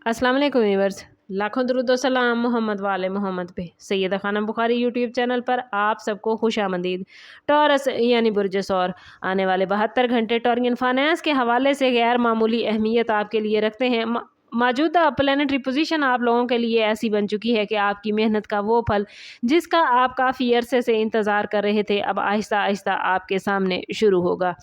अस्सलाम वालेकुम व्यूअर्स, लाखों दरूद व सलाम मोहम्मद वाले मोहम्मद पे। सैयदा खानम बुखारी यूट्यूब चैनल पर आप सबको खुशामदीद। टॉरस यानी बुर्ज सौर आने वाले 72 घंटे टॉरियन फाइनेंस के हवाले से गैर मामूली अहमियत आपके लिए रखते हैं। मौजूदा प्लानिटरी पोजीशन आप लोगों के लिए ऐसी बन चुकी है कि आपकी मेहनत का वो फल जिसका आप काफ़ी अरसे से इंतज़ार कर रहे थे अब आहिस्ता आहिस्ता आपके सामने शुरू होगा।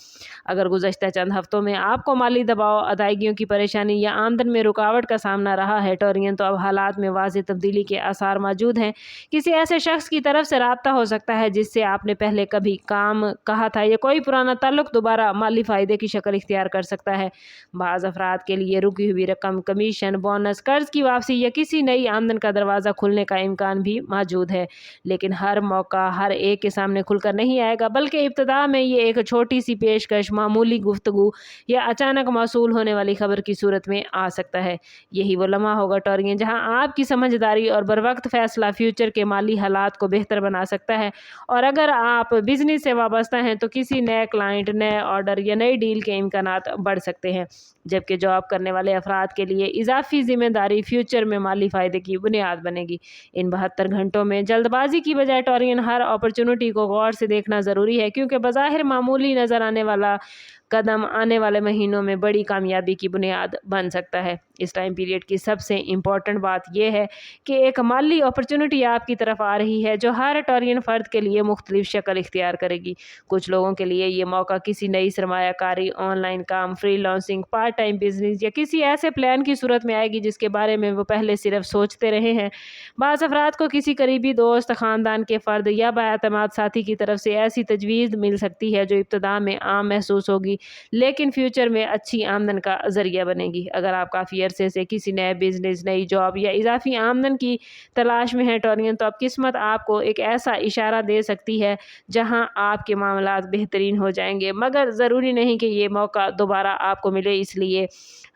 अगर गुज़श्ता चंद हफ्तों में आपको माली दबाव, अदायगियों की परेशानी या आमदन में रुकावट का सामना रहा है टॉरियन, तो अब हालात में वाज़ेह तब्दीली के आसार मौजूद हैं। किसी ऐसे शख्स की तरफ से राब्ता हो सकता है जिससे आपने पहले कभी काम कहा था, या कोई पुराना ताल्लुक दोबारा माली फ़ायदे की शक्ल इख्तियार कर सकता है। बाज़ अफराद के लिए रुकी हुई रकम, कमीशन, बोनस, कर्ज की वापसी या किसी नई आमदन का दरवाज़ा खुलने का इम्कान भी मौजूद है। लेकिन हर मौका हर एक के सामने खुलकर नहीं आएगा, बल्कि इब्तिदा में ये एक छोटी सी पेशकश, मामूली गुफ्तगू या अचानक मौसूल होने वाली खबर की सूरत में आ सकता है। यही वो लम्हा होगा टॉरियन जहां आपकी समझदारी और बरवक्त फैसला फ्यूचर के माली हालात को बेहतर बना सकता है। और अगर आप बिजनेस से वाबस्ता हैं तो किसी नए क्लाइंट, नए ऑर्डर या नई डील के इम्कानात बढ़ सकते हैं। जबकि जॉब करने वाले अफराद के लिए इजाफी जिम्मेदारी फ्यूचर में माली फ़ायदे की बुनियाद बनेगी। इन 72 घंटों में जल्दबाजी की बजाय टॉरियन हर अपॉर्चुनिटी को गौर से देखना ज़रूरी है, क्योंकि बज़ाहिर मामूली नज़र आने वाला कदम आने वाले महीनों में बड़ी कामयाबी की बुनियाद बन सकता है। इस टाइम पीरियड की सबसे इम्पॉर्टेंट बात यह है कि एक माली अपॉर्चुनिटी आपकी तरफ आ रही है जो हर टॉरियन फ़र्द के लिए मुख्तलिफ शक्ल इख्तियार करेगी। कुछ लोगों के लिए ये मौका किसी नई सरमायाकारी, ऑनलाइन काम, फ्रीलांसिंग, पार्ट टाइम बिजनेस या किसी ऐसे प्लान की सूरत में आएगी जिसके बारे में वो पहले सिर्फ सोचते रहे हैं। बाज़ अफराद को किसी करीबी दोस्त, ख़ानदान के फ़र्द या बाएतमाद साथी की तरफ से ऐसी तजवीज़ मिल सकती है जो इब्तिदा में आम महसूस होगी, लेकिन फ्यूचर में अच्छी आमदन का ज़रिया बनेगी। अगर आप काफ़ी अरसे से किसी नए बिजनेस, नई जॉब या इजाफी आमदन की तलाश में हैं टॉरियन, तो अब किस्मत आपको एक ऐसा इशारा दे सकती है जहां आपके मामलात बेहतरीन हो जाएंगे। मगर ज़रूरी नहीं कि ये मौका दोबारा आपको मिले, इसलिए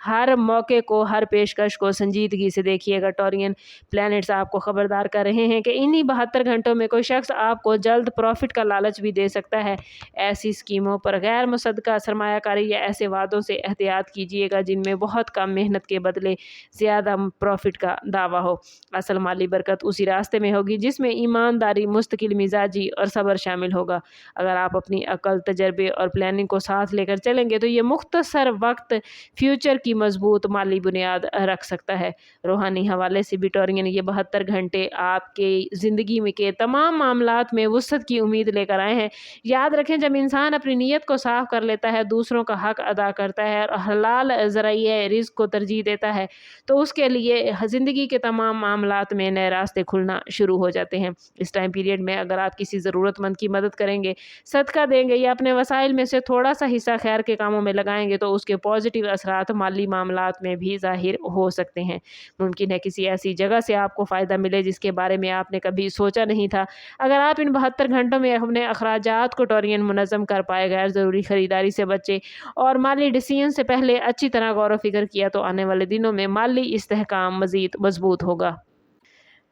हर मौके को, हर पेशकश को संजीदगी से देखिएगा टॉरियन। प्लैनेट्स आपको खबरदार कर रहे हैं कि इन्हीं 72 घंटों में कोई शख्स आपको जल्द प्रॉफिट का लालच भी दे सकता है। ऐसी स्कीमों पर गैर मुसद्दका सरमायाकारी या ऐसे वादों से एहतियात कीजिएगा जिनमें बहुत कम मेहनत के बदले ज़्यादा प्रॉफिट का दावा हो। असल माली बरकत उसी रास्ते में होगी जिसमें ईमानदारी, मुस्तकिल मिजाजी और सब्र शामिल होगा। अगर आप अपनी अकल, तजर्बे और प्लानिंग को साथ लेकर चलेंगे तो ये मुख्तसर वक्त फ्यूचर की मजबूत माली बुनियाद रख सकता है। रूहानी हवाले से भी टॉरियन ये 72 घंटे आपके ज़िंदगी में के तमाम मामलात में वुसअत की उम्मीद लेकर आए हैं। याद रखें, जब इंसान अपनी नीयत को साफ कर लेता है, दूसरों का हक अदा करता है और हलाल ज़राए रिज़्क़ को तरजीह देता है, तो उसके लिए ज़िंदगी के तमाम मामलात में नए रास्ते खुलना शुरू हो जाते हैं। इस टाइम पीरियड में अगर आप किसी ज़रूरतमंद की मदद करेंगे, सदका देंगे या अपने वसाइल में से थोड़ा सा हिस्सा खैर के कामों में लगाएंगे, तो उसके पॉजिटिव असरात माली मामलात में भी ज़ाहिर हो सकते हैं। मुमकिन है किसी ऐसी जगह से आपको फ़ायदा मिले जिसके बारे में आपने कभी सोचा नहीं था। अगर आप इन 72 घंटों में अपने अखराजात को टॉरियन मुनज़्ज़म कर पाए, गैर ज़रूरी ख़रीदारी से बचे और माली डिसीजन से पहले अच्छी तरह गौर व फिक्र किया, तो आने वाले दिनों में माली इस्तेहकाम मज़ीद मजबूत होगा।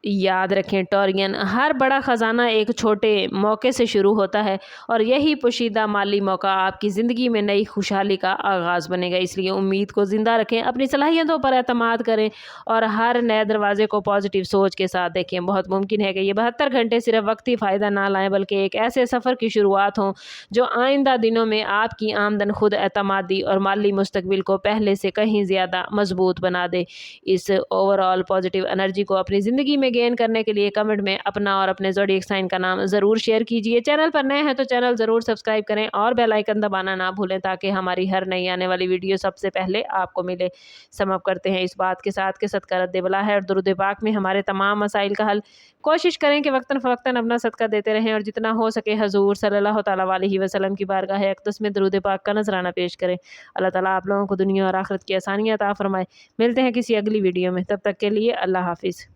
याद रखें टॉरियन, हर बड़ा ख़जाना एक छोटे मौके से शुरू होता है और यही पोशीदा माली मौका आपकी ज़िंदगी में नई खुशहाली का आगाज़ बनेगा। इसलिए उम्मीद को ज़िंदा रखें, अपनी सलाहियतों पर एतमाद करें और हर नए दरवाज़े को पॉजिटिव सोच के साथ देखें। बहुत मुमकिन है कि ये 72 घंटे सिर्फ वक्ती फ़ायदा ना लाएँ, बल्कि एक ऐसे सफ़र की शुरुआत हों जो आइंदा दिनों में आपकी आमदन, खुद एतमादी और माली मुस्तकबिल को पहले से कहीं ज़्यादा मजबूत बना दे। इस ओवरऑल पॉजिटिव एनर्जी को अपनी ज़िंदगी में गेन करने के लिए कमेंट में अपना और अपने ज़ोडिएक साइन का नाम ज़रूर शेयर कीजिए। चैनल पर नए हैं तो चैनल ज़रूर सब्सक्राइब करें और बेल आइकन दबाना ना भूलें ताकि हमारी हर नई आने वाली वीडियो सबसे पहले आपको मिले। समअप करते हैं इस बात के साथ कि सदका रद्द बला है और दुरूद पाक में हमारे तमाम मसाइल का हल। कोशिश करें कि वक्तन फ़वक्तन अपना सदका देते रहें और जितना हो सके हजूर सल्लल्लाहु तआला अलैहि वसल्लम की बारगाह अक़दस में दुरूद पाक का नजराना पेश करें। अल्लाह ताला आप लोगों को दुनिया और आखिरत की आसानियाँ अता फरमाए। मिलते हैं किसी अगली वीडियो में, तब तक के लिए अल्लाह हाफिज़।